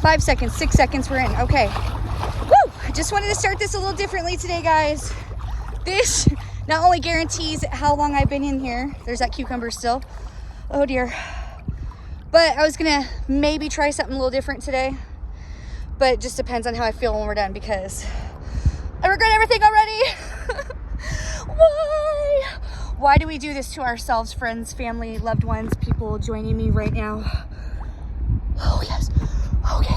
5 seconds, 6 seconds, we're in. Okay. Woo! I just wanted to start this a little differently today, guys. This not only guarantees how long I've been in here. There's that cucumber still. Oh dear. But I was gonna maybe try something a little different today. But it just depends on how I feel when we're done, because I regret everything already. Why? Why do we do this to ourselves, friends, family, loved ones, people joining me right now? Oh, yes. Okay.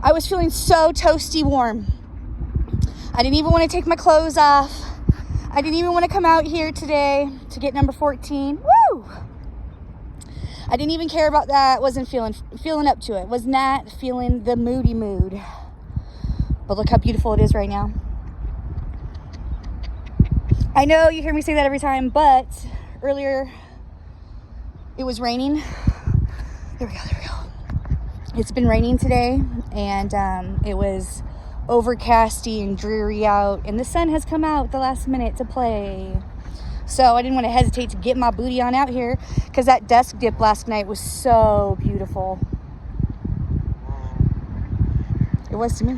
I was feeling so toasty warm. I didn't even want to take my clothes off. I didn't even want to come out here today to get number 14. Woo! I didn't even care about that. Wasn't feeling up to it. Was not feeling the moody mood. But look how beautiful it is right now. I know you hear me say that every time, but earlier it was raining. There we go. It's been raining today, and it was overcasty and dreary out, and the sun has come out the last minute to play. So I didn't want to hesitate to get my booty on out here, because that dusk dip last night was so beautiful. It was to me.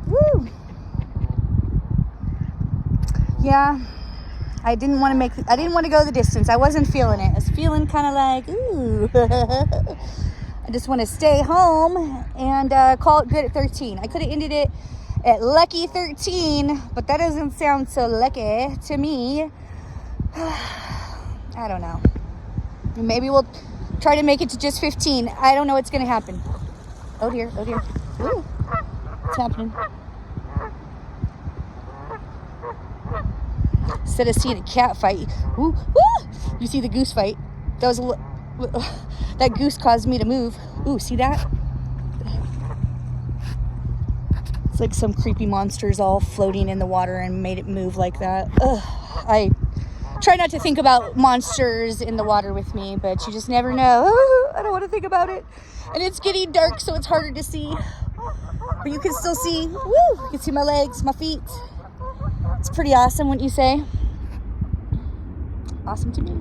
Woo! Yeah, I didn't want to go the distance. I wasn't feeling it. I was feeling kind of like, ooh. I just want to stay home and call it good at 13. I could have ended it at lucky 13, but that doesn't sound so lucky to me. I don't know. Maybe we'll try to make it to just 15. I don't know what's going to happen. Oh dear. Ooh. What's happening? Instead of seeing a cat fight, ooh, you see the goose fight. That goose caused me to move. Ooh, see that? It's like some creepy monsters all floating in the water and made it move like that. Ugh, I try not to think about monsters in the water with me, but you just never know. I don't want to think about it. And it's getting dark, so it's harder to see. But you can still see. Woo! You can see my legs, my feet. It's pretty awesome, wouldn't you say? Awesome to me.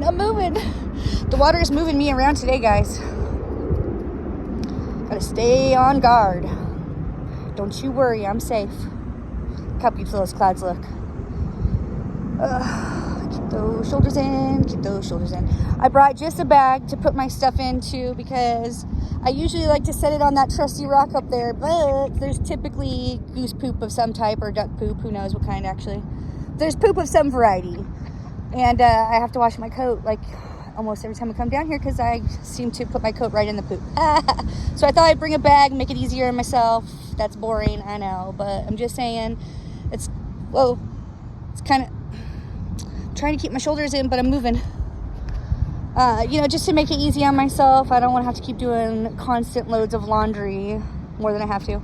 I'm moving. The water is moving me around today, guys. Gotta stay on guard. Don't you worry, I'm safe. Look how beautiful those clouds look. Keep those shoulders in. I brought just a bag to put my stuff into, because I usually like to set it on that trusty rock up there, but there's typically goose poop of some type, or duck poop, who knows what kind actually. There's poop of some variety. And I have to wash my coat like almost every time I come down here, because I seem to put my coat right in the poop. So I thought I'd bring a bag, make it easier on myself. That's boring, I know, but I'm just saying it's kind of trying to keep my shoulders in, but I'm moving. Just to make it easy on myself. I don't want to have to keep doing constant loads of laundry, more than I have to.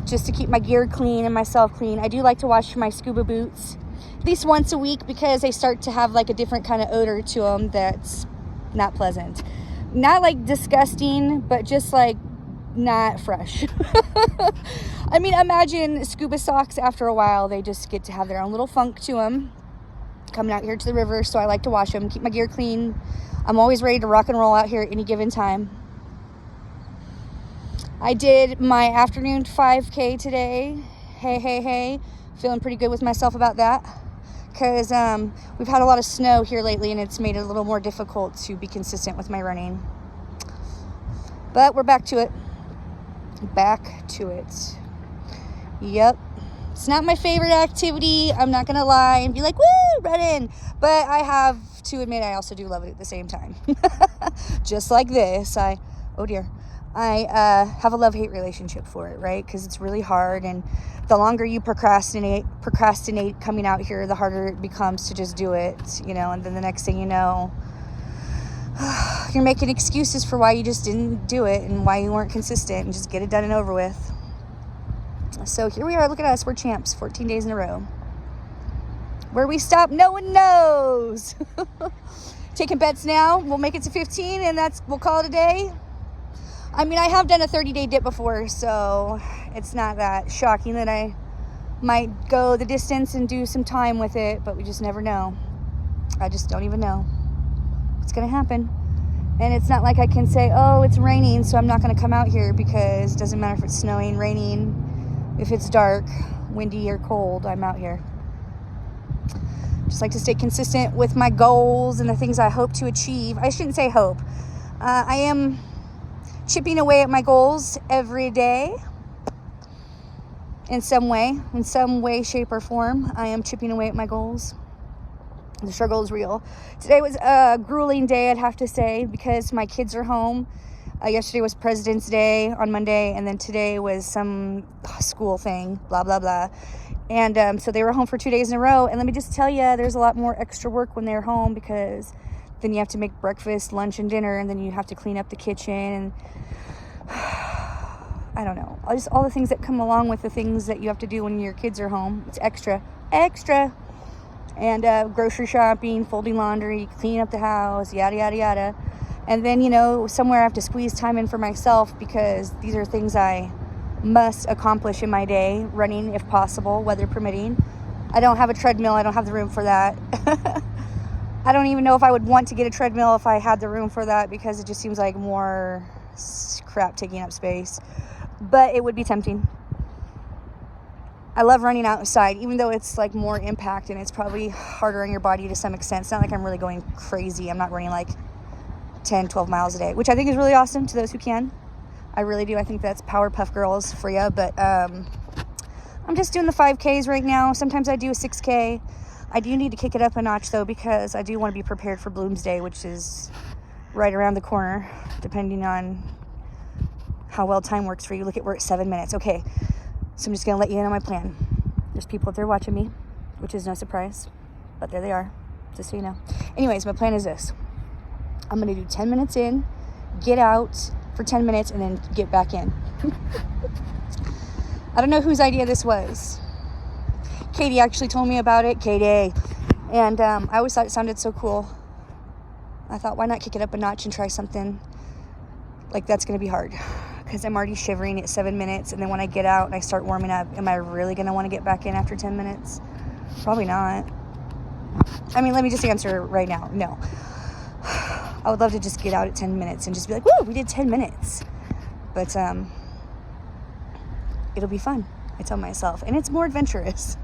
Just to keep my gear clean and myself clean. I do like to wash my scuba boots at least once a week, because they start to have like a different kind of odor to them that's not pleasant. Not like disgusting, but just like not fresh. I mean, imagine scuba socks. After a while, they just get to have their own little funk to them. Coming out here to the river, so I like to wash them, keep my gear clean. I'm always ready to rock and roll out here at any given time. I did my afternoon 5K today. Hey. Feeling pretty good with myself about that, because we've had a lot of snow here lately, and it's made it a little more difficult to be consistent with my running. But we're back to it. Yep. It's not my favorite activity, I'm not gonna lie and be like, woo, running. But I have to admit, I also do love it at the same time. Just like this, I have a love-hate relationship for it, right? Because it's really hard, and the longer you procrastinate coming out here, the harder it becomes to just do it, and then the next thing you know, you're making excuses for why you just didn't do it and why you weren't consistent, and just get it done and over with. So here we are, look at us, we're champs, 14 days in a row. Where we stop, no one knows. Taking bets now, we'll make it to 15, and we'll call it a day. I mean, I have done a 30-day dip before, so it's not that shocking that I might go the distance and do some time with it, but we just never know. I just don't even know what's going to happen. And it's not like I can say, oh, it's raining, so I'm not going to come out here, because it doesn't matter if it's snowing, raining, if it's dark, windy, or cold, I'm out here. Just like to stay consistent with my goals and the things I hope to achieve. I shouldn't say hope. I am chipping away at my goals every day. In some way, shape, or form, I am chipping away at my goals. The struggle is real. Today was a grueling day, I'd have to say, because my kids are home. Yesterday was President's Day on Monday, and then today was some school thing, blah, blah, blah. And so they were home for 2 days in a row. And let me just tell you, there's a lot more extra work when they're home, because then you have to make breakfast, lunch, and dinner, and then you have to clean up the kitchen. And I don't know. Just all the things that come along with the things that you have to do when your kids are home. It's extra. And grocery shopping, folding laundry, cleaning up the house, yada, yada, yada. And then, somewhere I have to squeeze time in for myself, because these are things I must accomplish in my day, running if possible, weather permitting. I don't have a treadmill. I don't have the room for that. I don't even know if I would want to get a treadmill if I had the room for that, because it just seems like more crap taking up space. But it would be tempting. I love running outside, even though it's like more impact and it's probably harder on your body to some extent. It's not like I'm really going crazy. I'm not running like 10, 12 miles a day, which I think is really awesome to those who can. I really do. I think that's Powerpuff Girls for you. But I'm just doing the 5Ks right now. Sometimes I do a 6K. I do need to kick it up a notch, though, because I do want to be prepared for Bloomsday, which is right around the corner, depending on how well time works for you. Look at, we're at 7 minutes. Okay. So I'm just going to let you in on my plan. There's people up there watching me, which is no surprise, but there they are, just so you know. Anyways, my plan is this. I'm going to do 10 minutes in, get out for 10 minutes, and then get back in. I don't know whose idea this was. Katie actually told me about it, Katie. And I always thought it sounded so cool. I thought, why not kick it up a notch and try something like that's going to be hard? Because I'm already shivering at 7 minutes, and then when I get out and I start warming up, am I really going to want to get back in after 10 minutes? Probably not. I mean, let me just answer right now. No. I would love to just get out at 10 minutes and just be like, woo, we did 10 minutes. But it'll be fun, I tell myself. And it's more adventurous.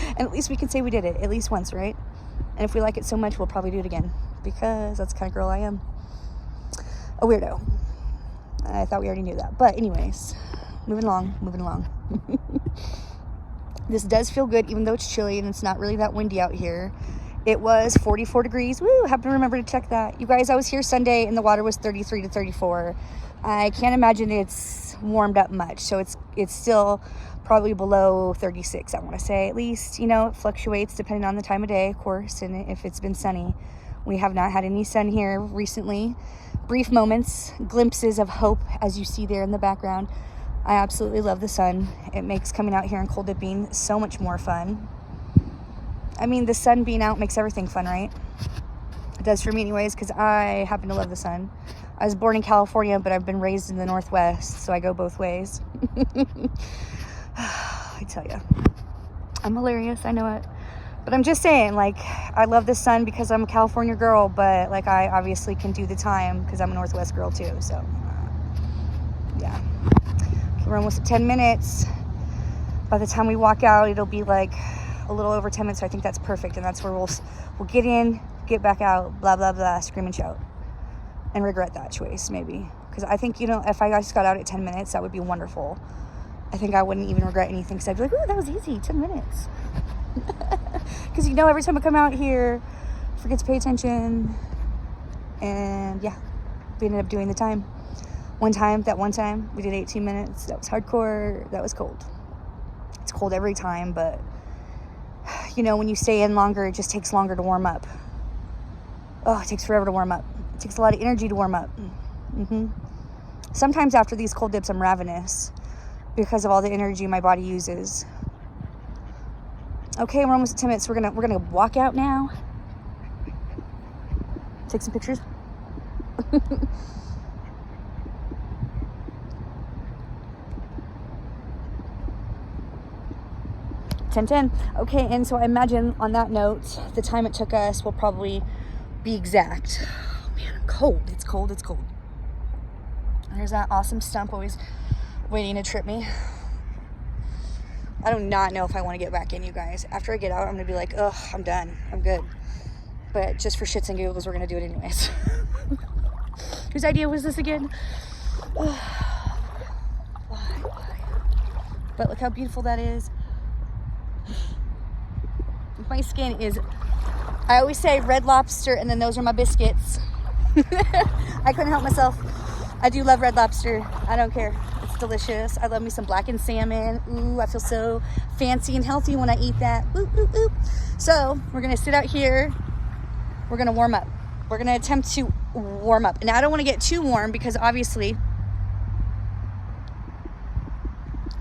And at least we can say we did it at least once, right? And if we like it so much, we'll probably do it again, because that's the kind of girl I am. A weirdo. I thought we already knew that. But anyways, moving along. This does feel good, even though it's chilly and it's not really that windy out here. It was 44 degrees. Woo, have to remember to check that. You guys, I was here Sunday and the water was 33 to 34. I can't imagine it's warmed up much. So it's still probably below 36, I want to say. At least, it fluctuates depending on the time of day, of course, and if it's been sunny. We have not had any sun here recently. Brief moments, glimpses of hope, as you see there in the background. I absolutely love the sun. It makes coming out here and cold dipping so much more fun. I mean, the sun being out makes everything fun, right? It does for me anyways, because I happen to love the sun. I was born in California, but I've been raised in the Northwest, so I go both ways. I tell you, I'm hilarious, I know it. But I'm just saying, I love the sun because I'm a California girl, but, I obviously can do the time because I'm a Northwest girl, too. So, yeah. Okay, we're almost at 10 minutes. By the time we walk out, it'll be, a little over 10 minutes, so I think that's perfect. And that's where we'll get in, get back out, blah, blah, blah, scream and shout. And regret that choice, maybe. Because I think, if I just got out at 10 minutes, that would be wonderful. I think I wouldn't even regret anything, because I'd be like, ooh, that was easy, 10 minutes. Because every time I come out here, I forget to pay attention, and yeah, we ended up doing the time. That one time we did 18 minutes. That was hardcore. That was cold. It's cold every time, but when you stay in longer, it just takes longer to warm up. Oh, it takes forever to warm up. It takes a lot of energy to warm up. Sometimes after these cold dips, I'm ravenous because of all the energy my body uses. Okay, we're almost at 10 minutes. We're gonna walk out now. Take some pictures. 10:10. Okay, and so I imagine on that note, the time it took us will probably be exact. Oh man, I'm cold. It's cold. It's cold. There's that awesome stump always waiting to trip me. I do not know if I want to get back in, you guys. After I get out, I'm going to be like, ugh, I'm done. I'm good. But just for shits and giggles, we're going to do it anyways. Whose idea was this again? Why? But look how beautiful that is. My skin is, I always say Red Lobster, and then those are my biscuits. I couldn't help myself. I do love Red Lobster. I don't care. It's delicious. I love me some blackened salmon. Ooh, I feel so fancy and healthy when I eat that. Ooh, ooh, ooh. So we're going to sit out here. We're going to warm up. We're going to attempt to warm up. And I don't want to get too warm because obviously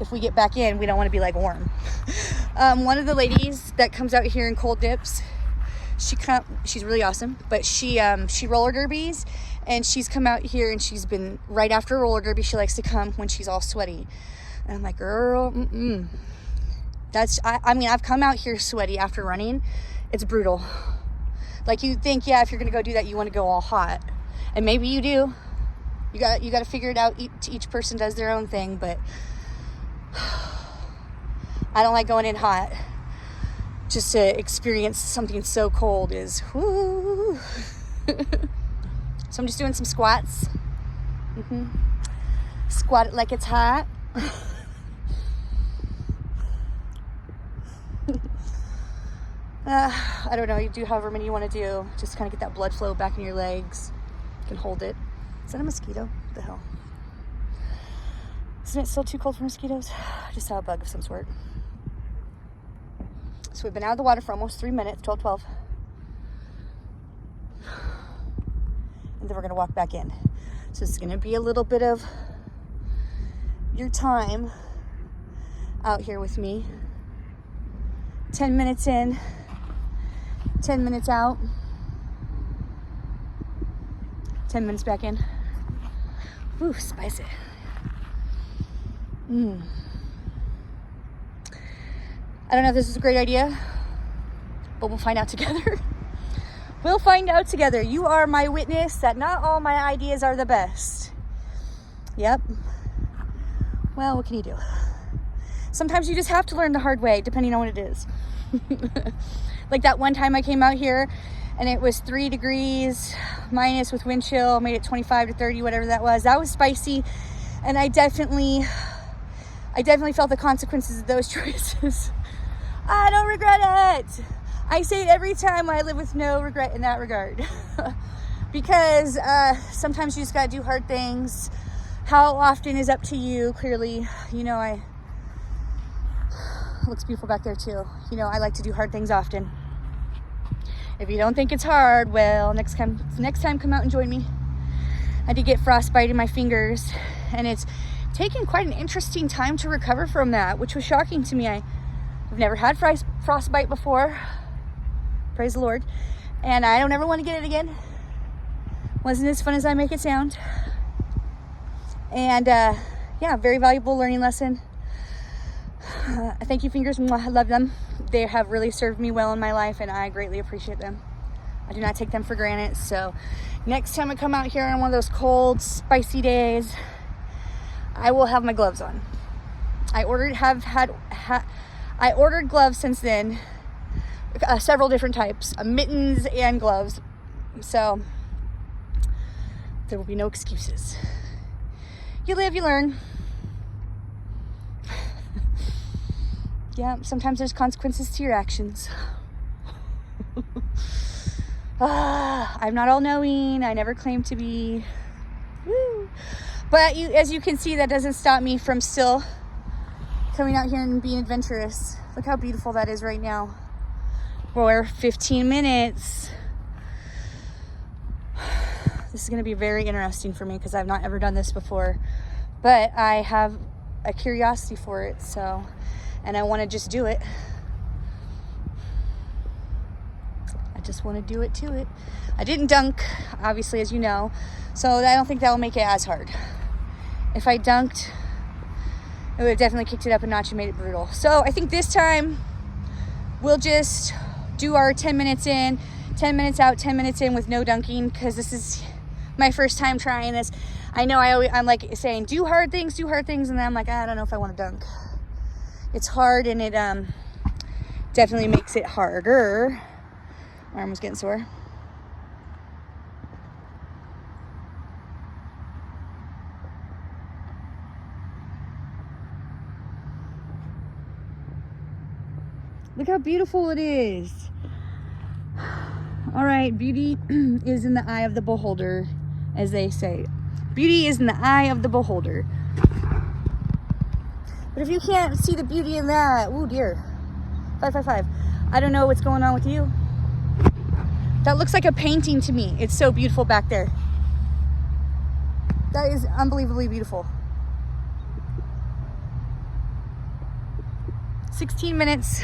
if we get back in, we don't want to be like warm. One of the ladies that comes out here in cold dips, she's really awesome, but she roller derbies, and she's come out here and she's been right after a roller derby. She likes to come when she's all sweaty. And I'm like, girl, I mean, I've come out here sweaty after running. It's brutal. Like you think, yeah, if you're going to go do that, you want to go all hot, and maybe you do. You got to figure it out. Each person does their own thing, but I don't like going in hot. Just to experience something so cold is whoo. So I'm just doing some squats. Squat it like it's hot. I don't know. You do however many you want to do. Just kind of get that blood flow back in your legs. You can hold it. Is that a mosquito? What the hell? Isn't it still too cold for mosquitoes? I just saw a bug of some sort. So we've been out of the water for almost 3 minutes, 12:12. And then we're going to walk back in. So it's going to be a little bit of your time out here with me. 10 minutes in, 10 minutes out, 10 minutes back in. Ooh, spicy. I don't know if this is a great idea, but we'll find out together. We'll find out together. You are my witness that not all my ideas are the best. Yep. Well, what can you do? Sometimes you just have to learn the hard way, depending on what it is. Like that one time I came out here and it was 3 degrees minus with wind chill, made it 25 to 30, whatever that was. That was spicy. And I definitely felt the consequences of those choices. I don't regret it. I say it every time. I live with no regret in that regard. Because sometimes you just gotta do hard things. How often is up to you, clearly. You know, it looks beautiful back there too. You know, I like to do hard things often. If you don't think it's hard, well, next time come out and join me. I did get frostbite in my fingers, and it's taken quite an interesting time to recover from that, which was shocking to me. I've never had frostbite before. Praise the Lord. And I don't ever want to get it again. Wasn't as fun as I make it sound. And yeah, very valuable learning lesson. Thank you, fingers. I love them. They have really served me well in my life, and I greatly appreciate them. I do not take them for granted. So next time I come out here on one of those cold, spicy days, I will have my gloves on. I ordered gloves since then, several different types, mittens and gloves. So there will be no excuses. You live, you learn. Yeah, sometimes there's consequences to your actions. I'm not all-knowing. I never claim to be. Woo. But as you can see, that doesn't stop me from still coming out here and being adventurous. Look how beautiful that is right now. For 15 minutes. This is going to be very interesting for me because I've not ever done this before. But I have a curiosity for it, so, and I want to just do it. I just want to do it to it. I didn't dunk, obviously, as you know, so I don't think that will make it as hard. If I dunked, it would have definitely kicked it up a notch and made it brutal. So I think this time we'll just do our 10 minutes in, 10 minutes out, 10 minutes in with no dunking, because this is my first time trying this. I know I'm like saying, do hard things, and then I'm like, I don't know if I want to dunk. It's hard, and it definitely makes it harder. My arm was getting sore. Look how beautiful it is. All right, beauty is in the eye of the beholder, as they say. Beauty is in the eye of the beholder. But if you can't see the beauty in that, oh dear. 555. I don't know what's going on with you. That looks like a painting to me. It's so beautiful back there. That is unbelievably beautiful. 16 minutes.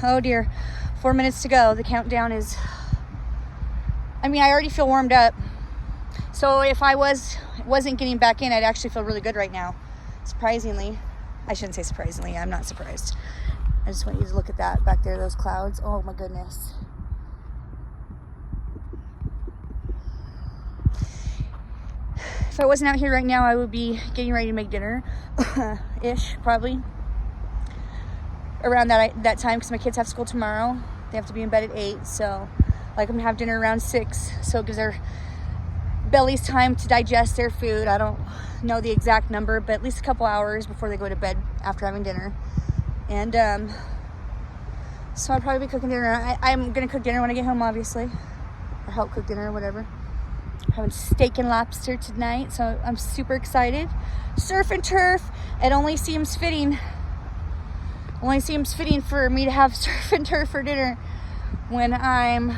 Oh dear. 4 minutes to go. The countdown is, I mean, I already feel warmed up. So if I wasn't getting back in, I'd actually feel really good right now. Surprisingly. I shouldn't say surprisingly. I'm not surprised. I just want you to look at that back there, those clouds. Oh my goodness. If I wasn't out here right now, I would be getting ready to make dinner ish, probably around that time, because my kids have school tomorrow. They have to be in bed at 8, so like I'm gonna have dinner around 6, so it gives their bellies time to digest their food. I don't know the exact number, but at least a couple hours before they go to bed after having dinner. And so I'll probably be cooking dinner. I'm gonna cook dinner when I get home, obviously, or help cook dinner or whatever. I'm having steak and lobster tonight, so I'm super excited. Surf and turf. It only seems fitting for me to have surf and turf for dinner when I'm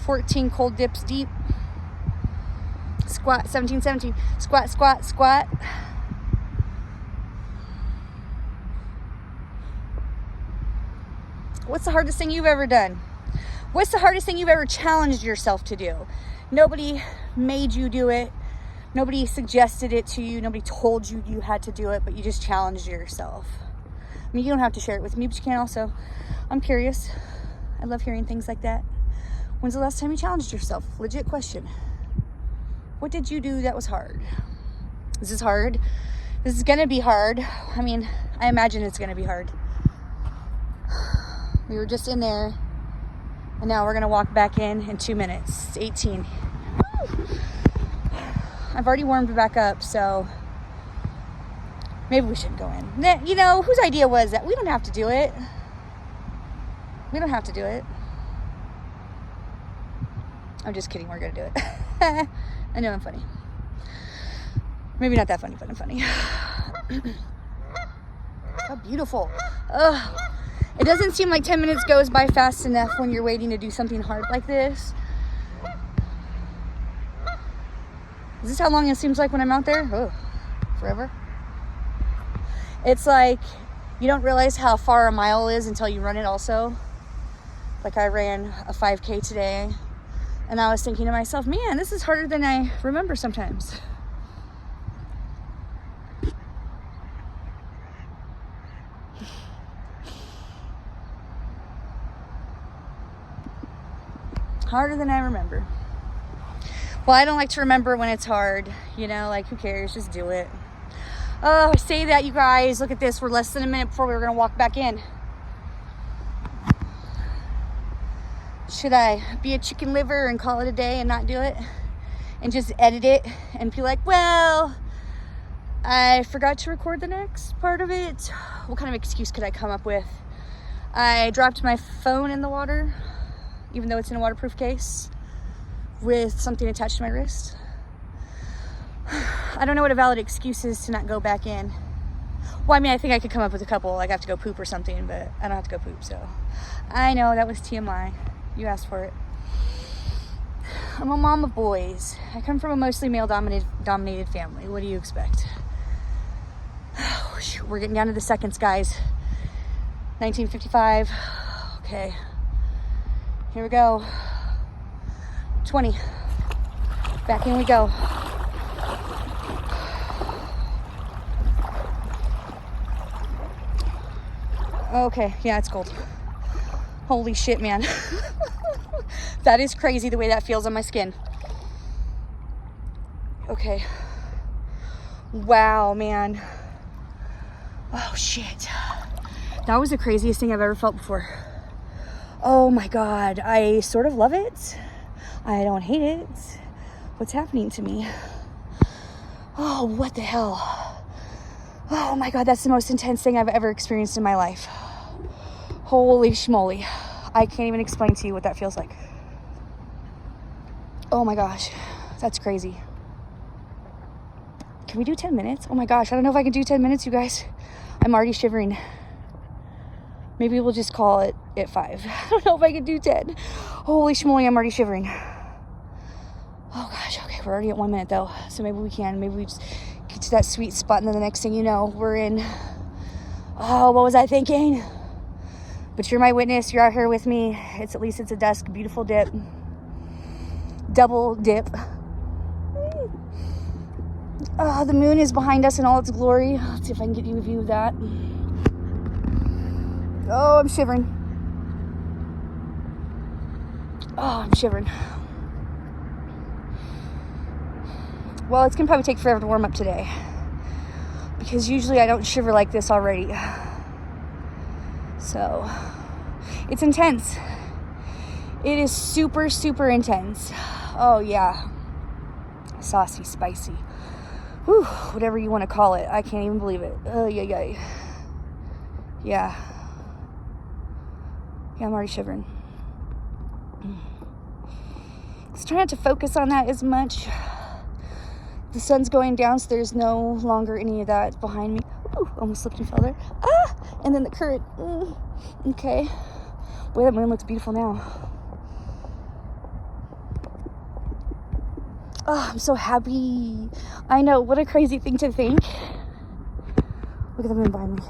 14 cold dips deep. Squat, 17. Squat, squat, squat. What's the hardest thing you've ever done? What's the hardest thing you've ever challenged yourself to do? Nobody made you do it. Nobody suggested it to you. Nobody told you you had to do it, but you just challenged yourself. I mean, you don't have to share it with me, but you can also. I'm curious. I love hearing things like that. When's the last time you challenged yourself? Legit question. What did you do that was hard? This is hard. This is gonna be hard. I mean, I imagine it's gonna be hard. We were just in there, and now we're gonna walk back in 2 minutes. It's 18. Woo! I've already warmed back up, so maybe we shouldn't go in. You know, whose idea was that? We don't have to do it. We don't have to do it. I'm just kidding, we're gonna do it. I know I'm funny. Maybe not that funny, but I'm funny. How beautiful. Ugh. It doesn't seem like 10 minutes goes by fast enough when you're waiting to do something hard like this. Is this how long it seems like when I'm out there? Oh, forever. It's like you don't realize how far a mile is until you run it also. Like I ran a 5K today, and I was thinking to myself, man, this is harder than I remember sometimes. Harder than I remember. Well, I don't like to remember when it's hard, you know, like who cares, just do it. Oh, I say that, you guys, look at this, we're less than a minute before we're gonna walk back in. Should I be a chicken liver and call it a day and not do it? And just edit it and be like, well, I forgot to record the next part of it. What kind of excuse could I come up with? I dropped my phone in the water, even though it's in a waterproof case, with something attached to my wrist. I don't know what a valid excuse is to not go back in. Well, I mean, I think I could come up with a couple, like I have to go poop or something, but I don't have to go poop, so. I know, that was TMI. You asked for it. I'm a mom of boys. I come from a mostly male-dominated family. What do you expect? We're getting down to the seconds, guys. 1955. Okay. Here we go. 20. Back in we go. Okay, yeah, it's cold. Holy shit, man. That is crazy the way that feels on my skin. Okay. Wow, man. Oh, shit. That was the craziest thing I've ever felt before. Oh my God. I sort of love it. I don't hate it. What's happening to me? Oh, what the hell? Oh my God, that's the most intense thing I've ever experienced in my life. Holy schmoly. I can't even explain to you what that feels like. Oh my gosh, that's crazy. Can we do 10 minutes? Oh my gosh, I don't know if I can do 10 minutes, you guys. I'm already shivering. Maybe we'll just call it at 5. I don't know if I can do 10. Holy schmoly, I'm already shivering. Oh gosh, okay, we're already at 1 minute though. So maybe we just get to that sweet spot, and then the next thing you know, we're in. Oh, what was I thinking? But you're my witness, you're out here with me. At least it's a dusk, beautiful dip. Double dip. Oh, the moon is behind us in all its glory. Let's see if I can get you a view of that. Oh, I'm shivering. Oh, I'm shivering. Well, it's gonna probably take forever to warm up today, because usually I don't shiver like this already. So, it's intense. It is super, super intense. Oh, yeah. Saucy, spicy. Whew, whatever you want to call it. I can't even believe it. Oh, yeah. Yeah. Yeah, I'm already shivering. Let's try not to focus on that as much. The sun's going down, so there's no longer any of that behind me. Ooh, almost slipped and fell there. Ah! And then the current. Okay. Boy, that moon looks beautiful now. Oh, I'm so happy. I know, what a crazy thing to think. Look at the moon behind me.